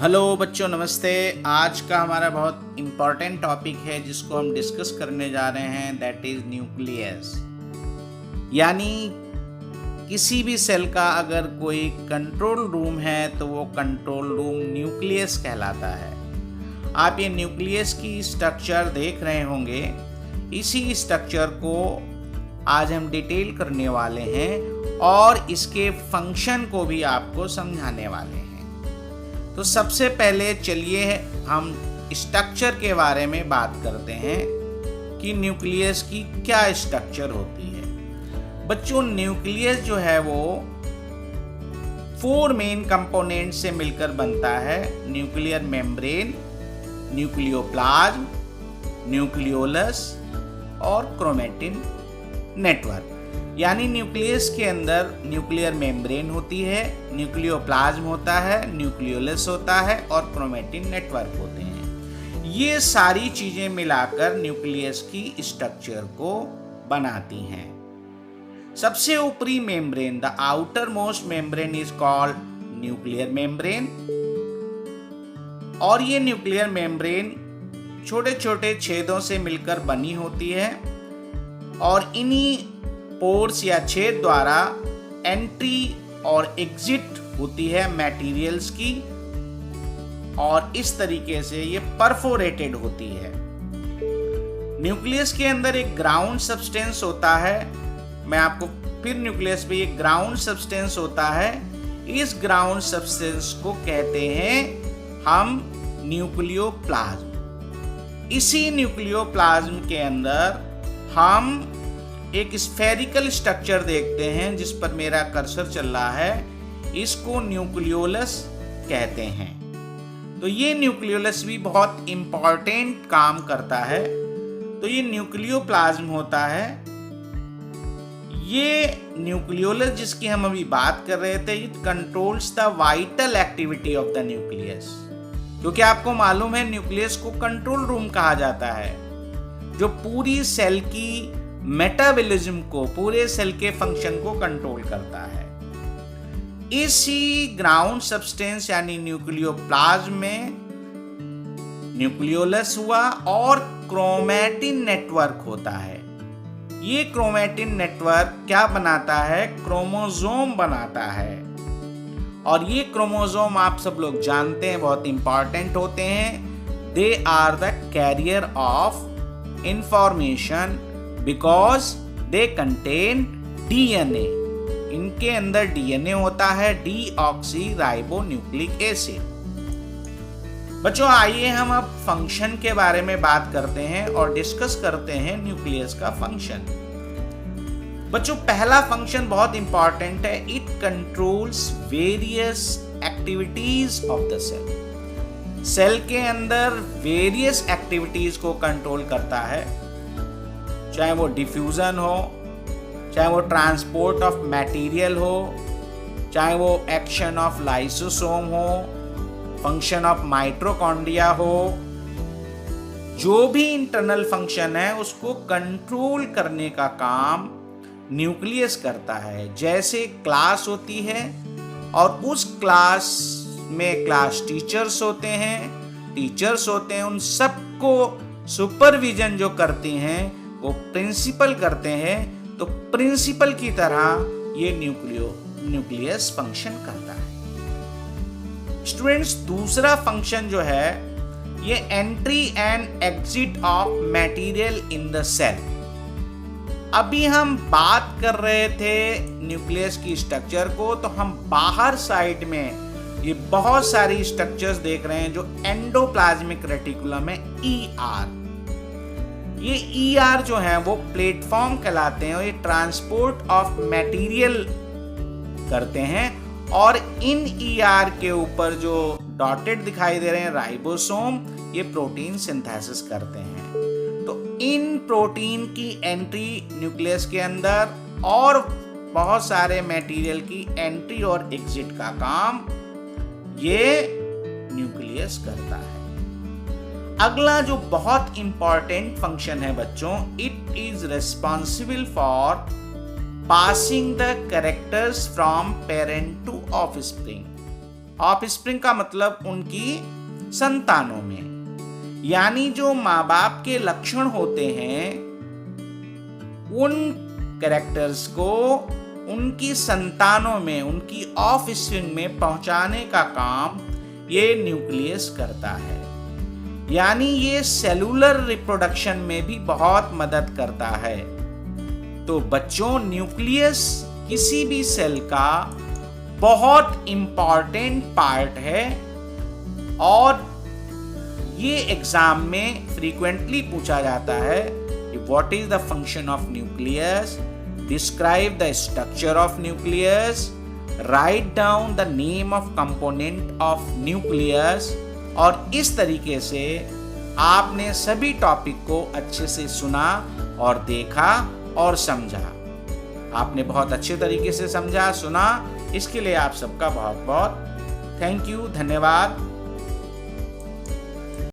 Hello बच्चों, नमस्ते। आज का हमारा बहुत इम्पॉर्टेंट टॉपिक है जिसको हम डिस्कस करने जा रहे हैं, दैट इज न्यूक्लियस। यानी किसी भी सेल का अगर कोई कंट्रोल रूम है तो वो कंट्रोल रूम न्यूक्लियस कहलाता है। आप ये न्यूक्लियस की स्ट्रक्चर देख रहे होंगे। इसी स्ट्रक्चर को आज हम डिटेल करने वाले हैं और इसके फंक्शन को भी आपको समझाने वाले हैं। तो सबसे पहले चलिए हम स्ट्रक्चर के बारे में बात करते हैं कि न्यूक्लियस की क्या स्ट्रक्चर होती है। बच्चों, न्यूक्लियस जो है वो 4 मेन कंपोनेंट से मिलकर बनता है। न्यूक्लियर मेम्ब्रेन, न्यूक्लियोप्लाज्म, न्यूक्लियोलस और क्रोमेटिन नेटवर्क। यानी न्यूक्लियस के अंदर न्यूक्लियर मेम्ब्रेन होती है, न्यूक्लियोप्लाज्म होता है, न्यूक्लियोलस होता है और क्रोमेटिन नेटवर्क होते हैं। ये सारी चीजें मिलाकर न्यूक्लियस की स्ट्रक्चर को बनाती हैं। सबसे ऊपरी membrane, the outer most membrane is called nuclear membrane. और ये न्यूक्लियर मेम्ब्रेन छोटे छोटे छेदों से मिलकर बनी होती है और इन्हीं पोर्स या छेद द्वारा एंट्री और एग्जिट होती है मटेरियल्स की, और इस तरीके से ये परफोरेटेड होती है। न्यूक्लियस के अंदर एक ग्राउंड सब्सटेंस होता है। मैं आपको फिर न्यूक्लियस पे एक ग्राउंड सब्सटेंस होता है। इस ग्राउंड सब्सटेंस को कहते हैं हम न्यूक्लियोप्लाज्म। इसी न्यूक्लियोप्लाज्म के अंदर हम एक स्फेरिकल स्ट्रक्चर देखते हैं जिस पर मेरा कर्सर चल रहा है। इसको न्यूक्लियोलस कहते हैं। तो ये न्यूक्लियोलस भी बहुत इंपॉर्टेंट काम करता है। तो ये न्यूक्लियोप्लाज्म होता है। ये न्यूक्लियोलस जिसकी हम अभी बात कर रहे थे, it controls the vital activity of the nucleus. क्योंकि आपको मालूम है न्यूक्लियस को कंट्रोल रूम कहा जाता है, जो पूरी सेल की मेटाबॉलिज्म को, पूरे सेल के फंक्शन को कंट्रोल करता है। इसी ग्राउंड सब्सटेंस यानी न्यूक्लियोप्लाज्म में न्यूक्लियोलस हुआ और क्रोमेटिन नेटवर्क होता है। ये क्रोमेटिन नेटवर्क क्या बनाता है? क्रोमोसोम बनाता है। और ये क्रोमोसोम आप सब लोग जानते हैं, बहुत इंपॉर्टेंट होते हैं। They are the carrier of information because they contain DNA. इनके अंदर डीएनए होता है, डीऑक्सी राइबो न्यूक्लिक एसिड। बच्चों, आइए हम अब फंक्शन के बारे में बात करते हैं और डिस्कस करते हैं न्यूक्लियस का फंक्शन। बच्चों, पहला फंक्शन बहुत इंपॉर्टेंट है। It controls various activities of the cell. Cell के अंदर वेरियस एक्टिविटीज को कंट्रोल करता है, चाहे वो डिफ्यूजन हो, चाहे वो ट्रांसपोर्ट ऑफ मटेरियल हो, चाहे वो एक्शन ऑफ लाइसोसोम हो, फंक्शन ऑफ माइटोकॉन्ड्रिया हो। जो भी इंटरनल फंक्शन है उसको कंट्रोल करने का काम न्यूक्लियस करता है। जैसे क्लास होती है और उस क्लास में क्लास टीचर्स होते हैं, उन सबको सुपरविजन जो करती हैं वो प्रिंसिपल करते हैं। तो प्रिंसिपल की तरह ये न्यूक्लियस फंक्शन करता है। स्टूडेंट्स, दूसरा फंक्शन जो है ये entry and exit of material in the cell. अभी हम बात कर रहे थे न्यूक्लियस की स्ट्रक्चर को, तो हम बाहर साइड में ये बहुत सारी स्ट्रक्चर्स देख रहे हैं जो एंडोप्लाज्मिक रेटिकुलम है, ER। ये ER जो है वो प्लेटफॉर्म कहलाते हैं और ये ट्रांसपोर्ट ऑफ मटेरियल करते हैं। और इन ER के ऊपर जो डॉटेड दिखाई दे रहे हैं राइबोसोम, ये प्रोटीन सिंथेसिस करते हैं। तो इन प्रोटीन की एंट्री न्यूक्लियस के अंदर और बहुत सारे मटेरियल की एंट्री और एग्जिट का काम ये न्यूक्लियस करता है। अगला जो बहुत इंपॉर्टेंट फंक्शन है बच्चों, it is responsible for passing the characters from parent to offspring. Offspring का मतलब उनकी संतानों में, यानी जो माँ बाप के लक्षण होते हैं उन कैरेक्टर्स को उनकी संतानों में, उनकी ऑफस्प्रिंग में पहुंचाने का काम ये न्यूक्लियस करता है। यानी ये सेलुलर रिप्रोडक्शन में भी बहुत मदद करता है। तो बच्चों, न्यूक्लियस किसी भी सेल का बहुत इंपॉर्टेंट पार्ट है और ये एग्जाम में फ्रीक्वेंटली पूछा जाता है कि what is the function of nucleus, describe the structure of nucleus, write down the name of component of nucleus. और इस तरीके से आपने सभी टॉपिक को अच्छे से सुना और देखा और समझा। आपने बहुत अच्छे तरीके से समझा, सुना, इसके लिए आप सबका बहुत बहुत थैंक यू, धन्यवाद।